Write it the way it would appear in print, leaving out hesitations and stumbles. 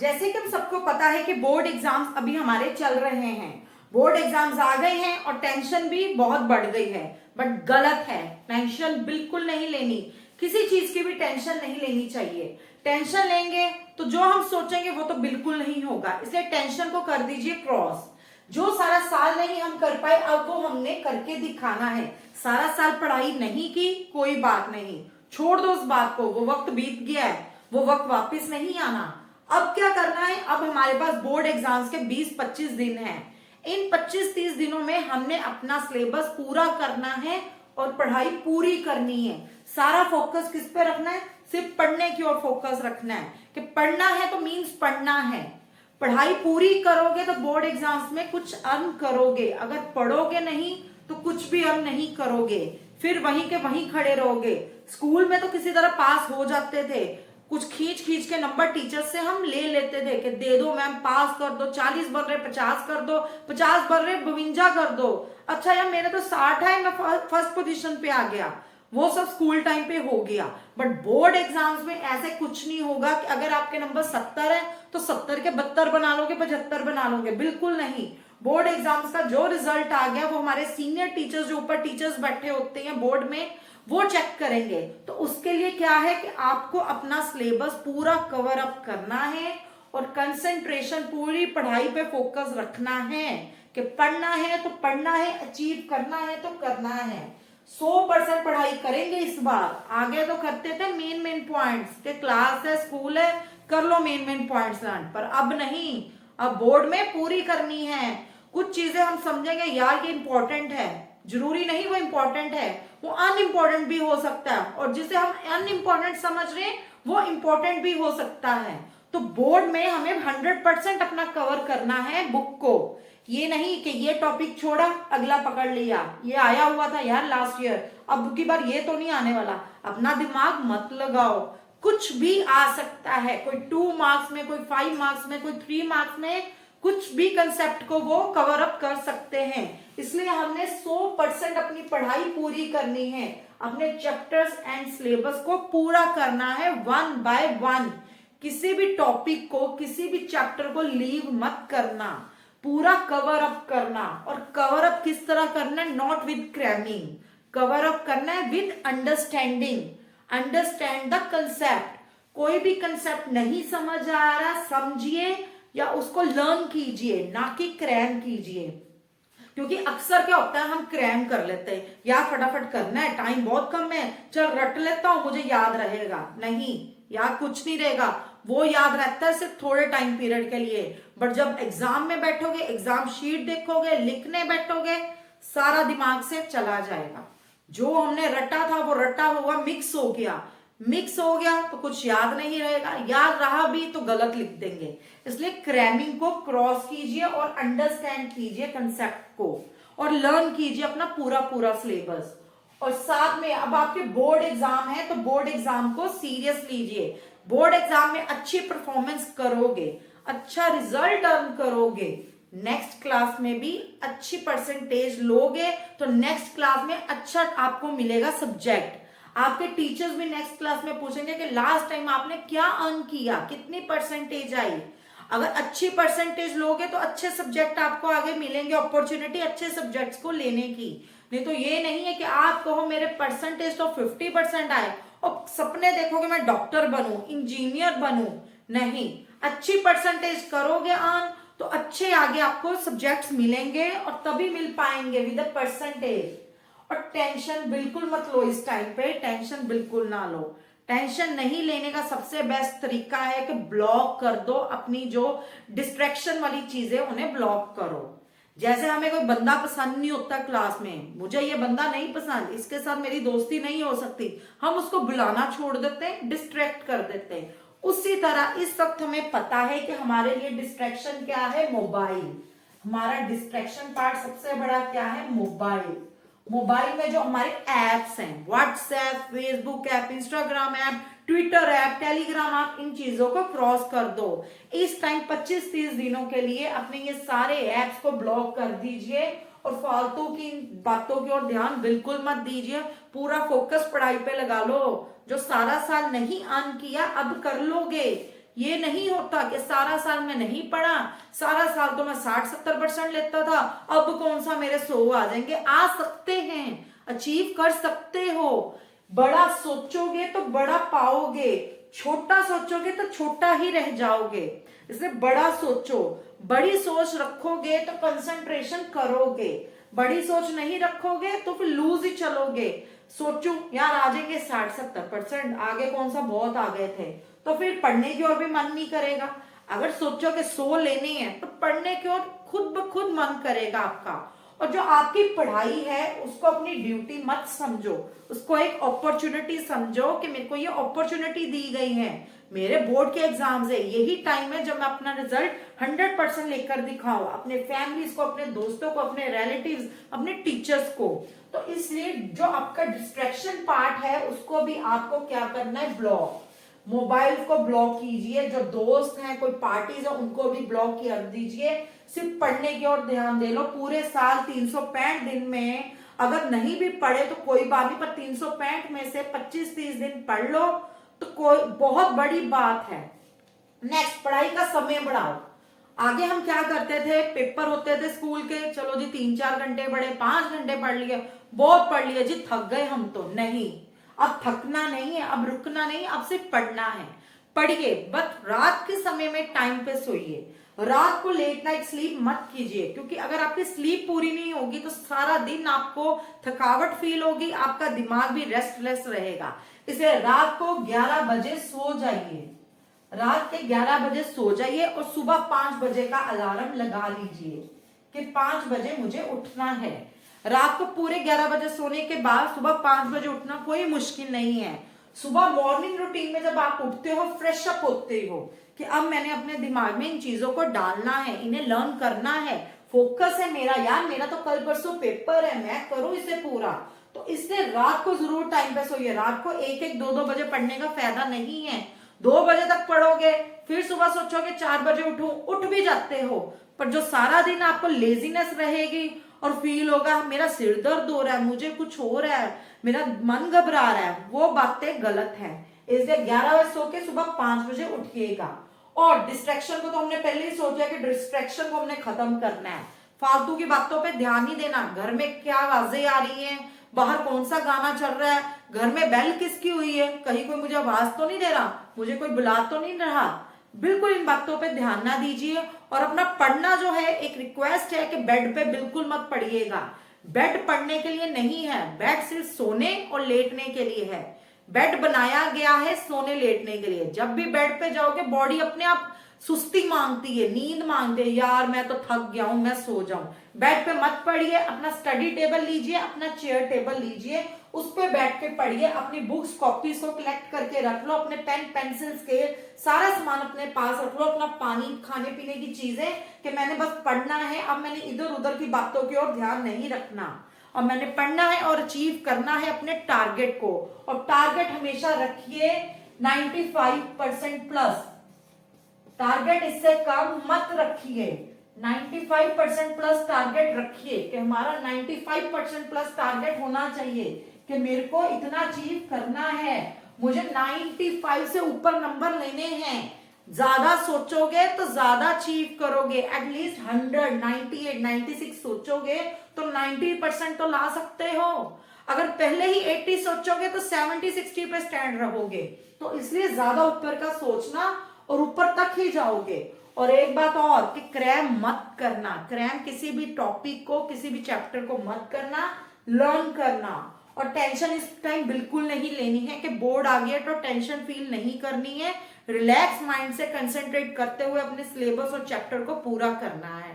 जैसे कि हम सबको पता है कि बोर्ड एग्जाम्स अभी हमारे चल रहे हैं, बोर्ड एग्जाम्स आ गए हैं और टेंशन भी बहुत बढ़ गई है। बट गलत है, टेंशन बिल्कुल नहीं लेनी, किसी चीज की भी टेंशन नहीं लेनी चाहिए। टेंशन लेंगे तो जो हम सोचेंगे वो तो बिल्कुल नहीं होगा, इसलिए टेंशन को कर दीजिए क्रॉस। जो सारा साल नहीं हम कर पाए अब वो हमने करके दिखाना है। सारा साल पढ़ाई नहीं की, कोई बात नहीं, छोड़ दो उस बात को, वो वक्त बीत गया है, वो वक्त वापस नहीं आना। अब क्या करना है, अब हमारे पास बोर्ड एग्जाम्स के 20-25 दिन हैं। इन 25-30 दिनों में हमने अपना सिलेबस पूरा करना है और पढ़ाई पूरी करनी है। सारा फोकस किस पे रखना है, सिर्फ पढ़ने की ओर फोकस रखना है कि पढ़ना है तो मीन्स पढ़ना है। पढ़ाई पूरी करोगे तो बोर्ड एग्जाम्स में कुछ अर्न करोगे, अगर पढ़ोगे नहीं तो कुछ भी अर्न नहीं करोगे, फिर वहीं के वहीं खड़े रहोगे। स्कूल में तो किसी तरह पास हो जाते थे, कुछ खींच खींच के नंबर टीचर से हम ले लेते थे कि दे दो मैम, पास कर दो, 40 बन रहे 50 कर दो, 50 बन रहे 52 कर दो। अच्छा यार मेरे तो 60 है, मैं फर्स्ट पोजीशन पे आ गया। वो सब स्कूल टाइम पे हो गया। बट बोर्ड एग्जाम्स में ऐसे कुछ नहीं होगा कि अगर आपके नंबर 70 है तो 70 के 72 बना लोगे, 75 बना लोगे, बिल्कुल नहीं। बोर्ड एग्जाम्स का जो रिजल्ट आ गया वो हमारे सीनियर टीचर्स, जो ऊपर टीचर्स बैठे होते हैं बोर्ड में, वो चेक करेंगे। तो उसके लिए क्या है कि आपको अपना सिलेबस पूरा कवर अप करना है और कंसंट्रेशन पूरी पढ़ाई पे फोकस रखना है कि पढ़ना है तो पढ़ना है, अचीव करना है तो करना है। 100% पढ़ाई करेंगे इस बार। आगे तो करते थे मेन पॉइंट्स के, क्लास है स्कूल है कर लो मेन पॉइंट्स लर्न, पर अब नहीं, अब बोर्ड में पूरी करनी है। कुछ चीजें हम समझेंगे यार ये इंपॉर्टेंट है, जरूरी नहीं वो इंपॉर्टेंट है, वो अनइम्पॉर्टेंट भी हो सकता है, और जिसे हम अनइम्पॉर्टेंट समझ रहे हैं वो इंपॉर्टेंट भी हो सकता है। तो बोर्ड में हमें 100% अपना कवर करना है बुक को। ये नहीं कि ये टॉपिक छोड़ा अगला पकड़ लिया, ये आया हुआ था यार लास्ट ईयर, अब की बार ये तो नहीं आने वाला। अपना दिमाग मत लगाओ, कुछ भी आ सकता है, कोई 2 मार्क्स में, कोई 5 मार्क्स में, कोई 3 मार्क्स में, कुछ भी कंसेप्ट को वो कवर अप कर सकते हैं। इसलिए हमने 100% अपनी पढ़ाई पूरी करनी है, अपने चैप्टर्स एंड सिलेबस को पूरा करना है 1 बाय 1। किसी भी टॉपिक को, किसी भी चैप्टर को लीव मत करना, पूरा कवर अप करना। और कवर अप किस तरह करना है, not with cramming, cover up करना है with understanding. Understand the concept. कोई भी कंसेप्ट नहीं समझ आ रहा, समझिए या उसको लर्न कीजिए, ना कि क्रैम कीजिए। क्योंकि अक्सर क्या होता है, हम क्रैम कर लेते हैं, यार फटाफट करना है, टाइम बहुत कम है, चल रट लेता हूं मुझे याद रहेगा। नहीं यार, कुछ नहीं रहेगा, वो याद रहता है सिर्फ थोड़े टाइम पीरियड के लिए। बट जब एग्जाम में बैठोगे, एग्जाम शीट देखोगे, लिखने बैठोगे, सारा दिमाग से चला जाएगा। जो हमने रटा था वो रटा हुआ मिक्स हो गया, मिक्स हो गया तो कुछ याद नहीं रहेगा, याद रहा भी तो गलत लिख देंगे। इसलिए क्रैमिंग को क्रॉस कीजिए और अंडरस्टैंड कीजिए कंसेप्ट को, और लर्न कीजिए अपना पूरा पूरा सिलेबस। और साथ में अब आपके बोर्ड एग्जाम है तो बोर्ड एग्जाम को सीरियस लीजिए। बोर्ड एग्जाम में अच्छी परफॉर्मेंस करोगे, अच्छा रिजल्ट अर्न करोगे, नेक्स्ट क्लास में भी अच्छी परसेंटेज लोगे तो नेक्स्ट क्लास में अच्छा आपको मिलेगा सब्जेक्ट। आपके टीचर्स भी नेक्स्ट क्लास में पूछेंगे कि लास्ट टाइम आपने क्या अर्न किया, कितनी परसेंटेज आई। अगर अच्छी परसेंटेज लोगे तो अच्छे सब्जेक्ट आपको आगे मिलेंगे, अपॉर्चुनिटी अच्छे सब्जेक्ट्स को लेने की। नहीं तो ये नहीं है कि आप कहो मेरे परसेंटेज तो 50% आए और सपने देखोगे मैं डॉक्टर बनूं, इंजीनियर बनूं। नहीं, अच्छी परसेंटेज करोगे अर्न तो अच्छे आगे आपको सब्जेक्ट्स मिलेंगे और तभी मिल पाएंगे विद परसेंटेज। और टेंशन बिल्कुल मत लो इस टाइम पे, टेंशन बिल्कुल ना लो। टेंशन नहीं लेने का सबसे बेस्ट तरीका है कि ब्लॉक कर दो अपनी जो डिस्ट्रैक्शन वाली चीजें, उन्हें ब्लॉक करो। जैसे हमें कोई बंदा पसंद नहीं होता क्लास में, मुझे ये बंदा नहीं पसंद, इसके साथ मेरी दोस्ती नहीं हो सकती, हम उसको बुलाना छोड़ देते हैं, डिस्ट्रैक्ट कर देते हैं। उसी तरह इस वक्त हमें पता है कि हमारे लिए डिस्ट्रैक्शन क्या है, मोबाइल। हमारा डिस्ट्रैक्शन पार्ट सबसे बड़ा क्या है, मोबाइल। मोबाइल में जो हमारे एप्स हैं, WhatsApp, Facebook app, Instagram app, Twitter app, Telegram app, इन चीजों को क्रॉस कर दो। इस टाइम 25-30 दिनों के लिए अपने ये सारे ऐप्स को ब्लॉक कर दीजिए और फालतू की बातों की ओर ध्यान बिल्कुल मत दीजिए। पूरा फोकस पढ़ाई पे लगा लो। जो सारा साल नहीं अर्न किया अब कर लोगे, ये नहीं होता कि सारा साल मैं नहीं पढ़ा, सारा साल तो मैं 60-70% लेता था, अब कौन सा मेरे 100 आ जाएंगे। आ सकते हैं, अचीव कर सकते हो। बड़ा सोचोगे तो बड़ा पाओगे, छोटा सोचोगे तो छोटा ही रह जाओगे। इसलिए बड़ा सोचो, बड़ी सोच रखोगे तो कंसंट्रेशन करोगे, बड़ी सोच नहीं रखोगे तो फिर लूज ही चलोगे। सोचो यार आ जाएंगे 60-70%, आगे कौन सा बहुत आ गए थे, तो फिर पढ़ने की ओर भी मन नहीं करेगा। अगर सोचो कि 100 लेनी है तो पढ़ने की ओर खुद ब खुद मन करेगा आपका। और जो आपकी पढ़ाई है उसको अपनी ड्यूटी मत समझो, उसको एक अपॉर्चुनिटी समझो कि मेरे को ये अपॉर्चुनिटी दी गई है, मेरे बोर्ड के एग्जाम्स है, यही टाइम है जब मैं अपना रिजल्ट 100% लेकर दिखाऊं अपने फैमिलीज को, अपने दोस्तों को, अपने रिलेटिव्स, अपने टीचर्स को। तो इसलिए जो आपका डिस्ट्रैक्शन पार्ट है उसको भी आपको क्या करना है, ब्लॉक। मोबाइल को ब्लॉक कीजिए, जो दोस्त हैं कोई पार्टीज है उनको भी ब्लॉक कर दीजिए, सिर्फ पढ़ने की ओर ध्यान दे लो। पूरे साल 365 दिन में अगर नहीं भी पढ़े तो कोई बात नहीं, पर 365 में से 25-30 दिन पढ़ लो तो कोई बहुत बड़ी बात है। नेक्स्ट, पढ़ाई का समय बढ़ाओ। आगे हम क्या करते थे, पेपर होते थे स्कूल के, चलो जी 3-4 घंटे पढ़े, 5 घंटे पढ़ लिए, बहुत पढ़ लिया जी, थक गए हम तो। नहीं, अब थकना नहीं है, अब रुकना नहीं, अब सिर्फ पढ़ना है। पढ़िए, बस रात के समय में टाइम पे सोइए, रात को लेट नाइट स्लीप मत कीजिए, क्योंकि अगर आपकी स्लीप पूरी नहीं होगी तो सारा दिन आपको थकावट फील होगी, आपका दिमाग भी रेस्टलेस रहेगा। इसलिए रात को 11 बजे सो जाइए, रात के 11 बजे सो जाइए और सुबह 5 बजे का अलार्म लगा लीजिए कि 5 बजे मुझे उठना है। रात को पूरे 11 बजे सोने के बाद सुबह 5 बजे उठना कोई मुश्किल नहीं है। सुबह मॉर्निंग रूटीन में जब आप उठते हो, फ्रेश अप होते हो कि अब मैंने अपने दिमाग में इन चीजों को डालना है, इन्हें लर्न करना है, फोकस है मेरा, यार मेरा तो कल परसों पेपर है, मैं करूं इसे पूरा। तो इसलिए रात को जरूर टाइम पे सोइए। रात को 1-1, 2-2 बजे पढ़ने का फायदा नहीं है। 2 बजे तक पढ़ोगे, फिर सुबह सोचोगे 4 बजे उठूं, उठ भी जाते हो, पर जो सारा दिन आपको लेजीनेस रहेगी और फील होगा मेरा सिर दर्द हो रहा है, मुझे कुछ हो रहा है, मेरा मन घबरा रहा है, वो बातें गलत है। इसलिए 11 बजे सो के सुबह 5 बजे उठिएगा। और डिस्ट्रैक्शन को तो हमने पहले ही सोचा कि डिस्ट्रैक्शन को हमने खत्म करना है, फालतू की बातों पे ध्यान नहीं देना। घर में क्या आवाजें आ रही हैं, बाहर कौन सा गाना चल रहा है, घर में बेल किसकी हुई है, कहीं कोई मुझे आवाज तो नहीं दे रहा, मुझे कोई बुला तो नहीं रहा, बिल्कुल इन बातों पे ध्यान ना दीजिए। और अपना पढ़ना जो है, एक रिक्वेस्ट है कि बेड पे बिल्कुल मत पढ़िएगा। बेड पढ़ने के लिए नहीं है, बेड सिर्फ सोने और लेटने के लिए है। बेड बनाया गया है सोने लेटने के लिए। जब भी बेड पे जाओगे बॉडी अपने आप सुस्ती मांगती है, नींद मांगती है, यार मैं तो थक गया हूं, मैं सो जाऊं। बेड पे मत पढ़िए, अपना स्टडी टेबल लीजिए, अपना चेयर टेबल लीजिए, उस पे बैठ के पढ़िए। अपनी बुक्स कॉपीज को कलेक्ट करके रख लो, अपने पेन पेंसिल स्केल सारा सामान अपने पास रख लो, अपना पानी, खाने पीने की चीजें, कि मैंने बस पढ़ना है, अब मैंने इधर उधर की बातों की ओर ध्यान नहीं रखना, और मैंने पढ़ना है और अचीव करना है अपने टारगेट को। और टारगेट हमेशा रखिए 95% प्लस, टारगेट इससे कम मत रखिए। 95% प्लस टारगेट रखिए कि हमारा 95% प्लस टारगेट होना चाहिए, कि मेरे को इतना अचीव करना है, मुझे 95 से ऊपर नंबर लेने हैं। ज्यादा सोचोगे तो ज्यादा अचीव करोगे, एटलीस्ट 100, 98, 96 सोचोगे तो 90% तो ला सकते हो। अगर पहले ही 80 सोचोगे तो 70-60 पे स्टैंड रहोगे। तो इसलिए ज्यादा ऊपर का सोचना और ऊपर तक ही जाओगे। और एक बात और कि क्रैम मत करना, क्रैम किसी भी टॉपिक को, किसी भी चैप्टर को मत करना, लर्न करना। और टेंशन इस टाइम बिल्कुल नहीं लेनी है कि बोर्ड आ गया तो टेंशन फील नहीं करनी है। रिलैक्स माइंड से कंसंट्रेट करते हुए अपने सिलेबस और चैप्टर को पूरा करना है।